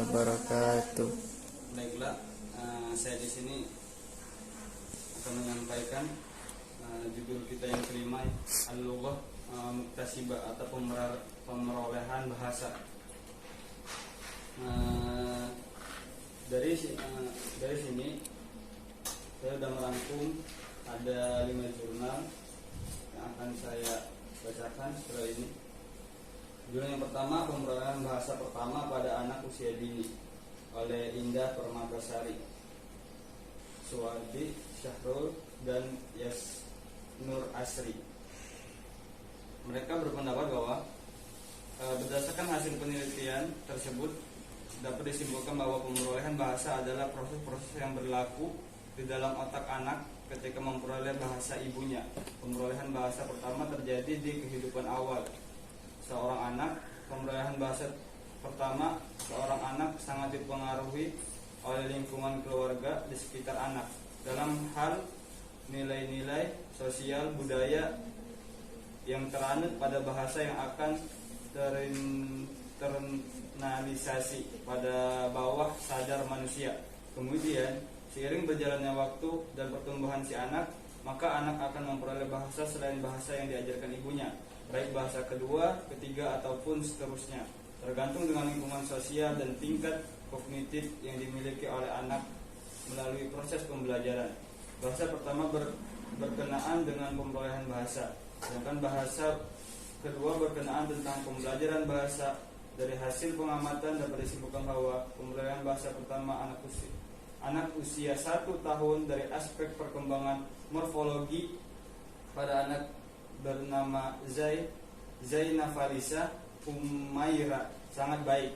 wabarakatuh. Baiklah, saya di sini akan menyampaikan judul kita yang kelima, Al-Lughah Muktasibah atau pemerolehan bahasa. Dari sini saya sudah merangkum ada 5 jurnal yang akan saya bacakan setelah ini. Jurnal yang pertama, pemerolehan bahasa pertama pada anak usia dini, oleh Indah Permatasari, Suwardi, Syahrul, dan Yasnur Asri. Mereka berpendapat bahwa berdasarkan hasil penelitian tersebut dapat disimpulkan bahwa pemerolehan bahasa adalah proses-proses yang berlaku di dalam otak anak ketika memperoleh bahasa ibunya. Pemerolehan bahasa pertama terjadi di kehidupan awal seorang anak. Pemerolehan bahasa pertama seorang anak sangat dipengaruhi oleh lingkungan keluarga di sekitar anak dalam hal nilai-nilai sosial budaya yang teranut pada bahasa yang akan terinternalisasi pada bawah sadar manusia. Kemudian seiring berjalannya waktu dan pertumbuhan si anak, maka anak akan memperoleh bahasa selain bahasa yang diajarkan ibunya, baik bahasa kedua, ketiga, ataupun seterusnya, tergantung dengan lingkungan sosial dan tingkat kognitif yang dimiliki oleh anak melalui proses pembelajaran. Bahasa pertama berkenaan dengan pemrolehan bahasa, sedangkan bahasa kedua berkenaan tentang pembelajaran bahasa. Dari hasil pengamatan dapat disimpulkan bahwa pembelajaran bahasa pertama anak usia 1 tahun dari aspek perkembangan morfologi pada anak bernama Zainah Falisa Umaira sangat baik.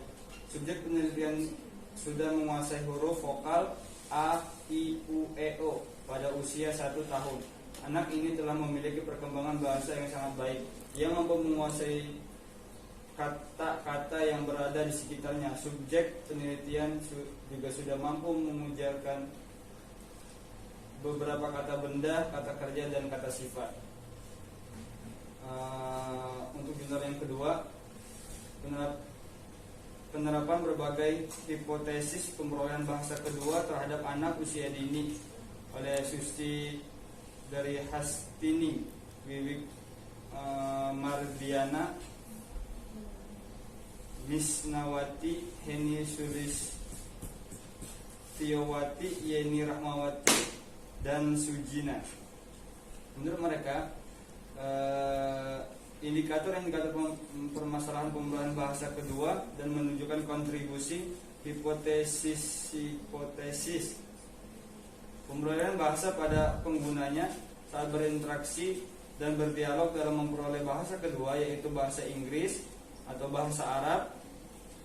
Subjek penelitian sudah menguasai huruf vokal A, I, U, E, O pada usia 1 tahun. Anak ini telah memiliki perkembangan bahasa yang sangat baik. Ia mampu menguasai kata-kata yang berada di sekitarnya. Subjek penelitian juga sudah mampu mengujarkan beberapa kata benda, kata kerja, dan kata sifat. Untuk jurnal yang kedua, penerapan berbagai hipotesis pemerolehan bahasa kedua terhadap anak usia dini oleh Susti dari Hastini, Wiwik Mardiana, Misnawati, Heni Sulis Tiowati, Yeni Rahmawati, dan Sujina. Menurut mereka, indikator permasalahan pemrolehan bahasa kedua dan menunjukkan kontribusi hipotesis pemrolehan bahasa pada penggunanya saat berinteraksi dan berdialog dalam memperoleh bahasa kedua, yaitu bahasa Inggris atau bahasa Arab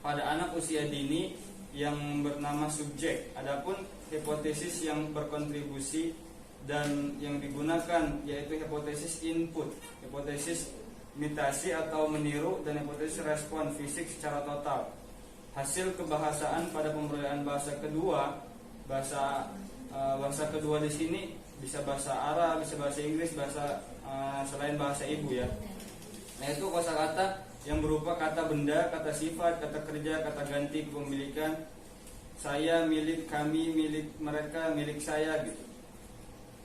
pada anak usia dini yang bernama subjek. Adapun hipotesis yang berkontribusi dan yang digunakan yaitu hipotesis input, hipotesis imitasi atau meniru, dan hipotesis respon fisik secara total. Hasil kebahasaan pada pemrolehan bahasa kedua, bahasa kedua di sini bisa bahasa Arab, bisa bahasa Inggris, bahasa selain bahasa ibu ya. Nah, itu kosakata yang berupa kata benda, kata sifat, kata kerja, kata ganti kepemilikan, saya, milik, kami, milik mereka, milik saya gitu.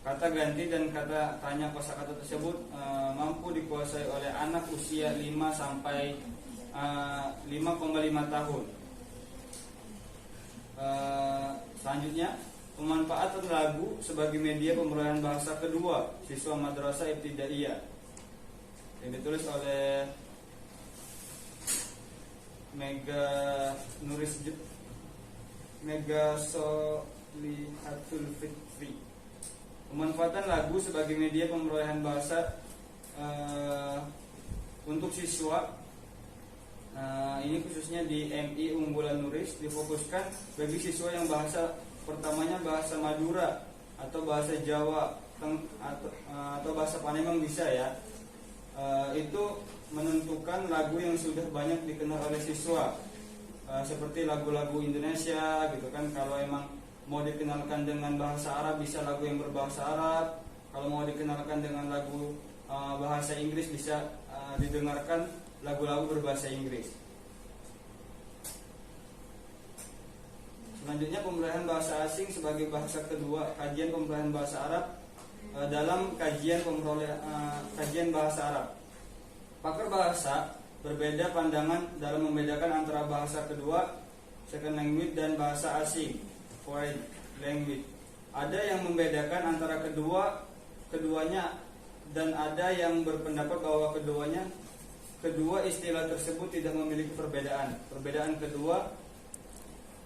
Kata ganti dan kata tanya kosakata tersebut mampu dikuasai oleh anak usia 5 sampai 5,5 tahun. Selanjutnya, pemanfaatan lagu sebagai media pemerolehan bahasa kedua siswa madrasah ibtidaiyah yang ditulis oleh Mega Solihatul Fitri. Pemanfaatan lagu sebagai media pemerolehan bahasa untuk siswa, ini khususnya di MI Unggulan Nuris, difokuskan bagi siswa yang bahasa pertamanya bahasa Madura atau bahasa Jawa atau bahasa Palembang bisa ya. Itu menentukan lagu yang sudah banyak dikenal oleh siswa, seperti lagu-lagu Indonesia gitu kan. Kalau emang mau dikenalkan dengan bahasa Arab bisa lagu yang berbahasa Arab. Kalau mau dikenalkan dengan lagu bahasa Inggris bisa didengarkan lagu-lagu berbahasa Inggris. Selanjutnya pembelajaran bahasa asing sebagai bahasa kedua, kajian pembelajaran bahasa Arab dalam kajian bahasa Arab. Pakar bahasa berbeda pandangan dalam membedakan antara bahasa kedua, second language, dan bahasa asing, foreign language. Ada yang membedakan antara keduanya, dan ada yang berpendapat bahwa kedua istilah tersebut tidak memiliki perbedaan. Perbedaan kedua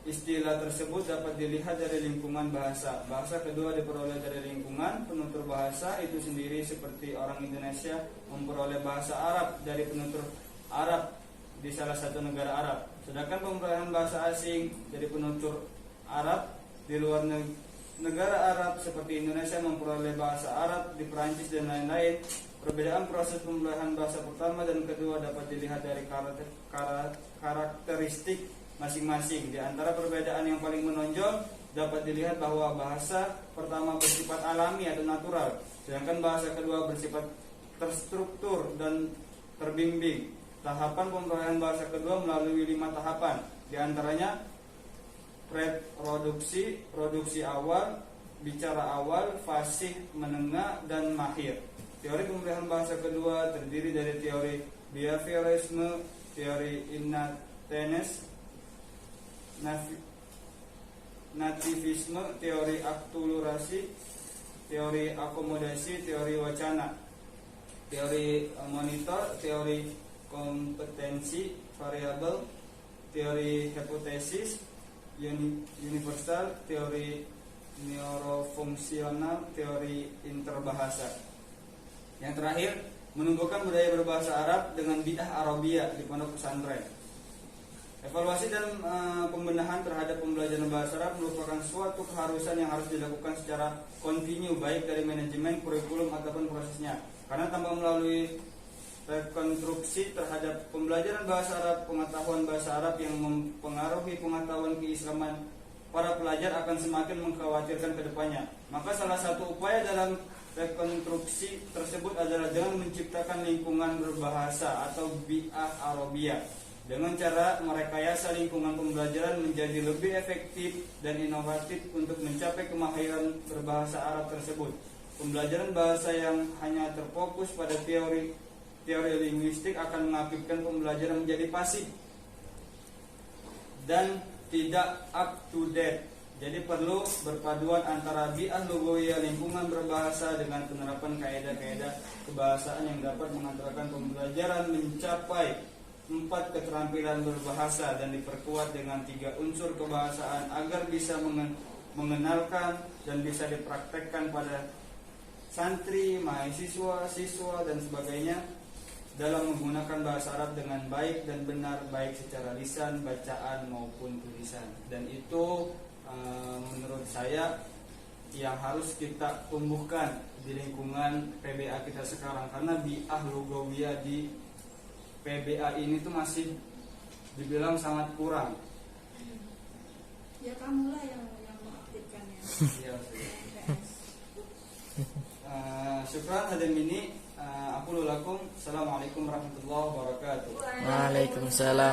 istilah tersebut dapat dilihat dari lingkungan bahasa. Bahasa kedua diperoleh dari lingkungan penutur bahasa itu sendiri, seperti orang Indonesia memperoleh bahasa Arab dari penutur Arab di salah satu negara Arab. Sedangkan pembelajaran bahasa asing dari penutur Arab di luar negara Arab seperti Indonesia memperoleh bahasa Arab di Perancis dan lain-lain. Perbedaan proses pembelajaran bahasa pertama dan kedua dapat dilihat dari karakteristik masing-masing. Di antara perbedaan yang paling menonjol dapat dilihat bahwa bahasa pertama bersifat alami atau natural, sedangkan bahasa kedua bersifat terstruktur dan terbimbing. Tahapan pembelajaran bahasa kedua melalui 5 tahapan, di antaranya preproduksi, produksi awal, bicara awal, fasih, menengah, dan mahir. Teori pembelajaran bahasa kedua terdiri dari teori behaviorisme, teori innatedness, nativisme, teori akulturasi, teori akomodasi, teori wacana, teori monitor, teori kompetensi variabel, teori hipotesis universal, teori neurofungsional, teori interbahasa. Yang terakhir, menumbuhkan budaya berbahasa Arab dengan bidah Arabia di pondok pesantren. Evaluasi dan pembenahan terhadap pembelajaran bahasa Arab merupakan suatu keharusan yang harus dilakukan secara kontinu, baik dari manajemen, kurikulum, ataupun prosesnya. Karena tanpa melalui rekonstruksi terhadap pembelajaran bahasa Arab, pengetahuan bahasa Arab yang mempengaruhi pengetahuan keislaman para pelajar akan semakin mengkhawatirkan ke depannya. Maka salah satu upaya dalam rekonstruksi tersebut adalah dengan menciptakan lingkungan berbahasa atau bi'ah Arabia dengan cara merekayasa lingkungan pembelajaran menjadi lebih efektif dan inovatif untuk mencapai kemahiran berbahasa Arab tersebut. Pembelajaran bahasa yang hanya terfokus pada teori linguistik akan mengakibatkan pembelajaran menjadi pasif dan tidak up to date. Jadi perlu berpaduan antara bi'ah lugawiyah lingkungan berbahasa dengan penerapan kaidah-kaidah kebahasaan yang dapat mengantarkan pembelajaran mencapai 4 keterampilan berbahasa dan diperkuat dengan 3 unsur kebahasaan agar bisa mengenalkan dan bisa dipraktekkan pada santri, mahasiswa, siswa, dan sebagainya dalam menggunakan bahasa Arab dengan baik dan benar, baik secara lisan, bacaan maupun tulisan. Dan itu menurut saya yang harus kita tumbuhkan di lingkungan PBA kita sekarang, karena bi'ah lugawiyah di PBA ini tuh masih dibilang sangat kurang. Ya kamulah yang mengaktifkannya. Iya. Syukran hadirin ini. Aku lulakum. Assalamualaikum warahmatullahi wabarakatuh. Waalaikumsalam.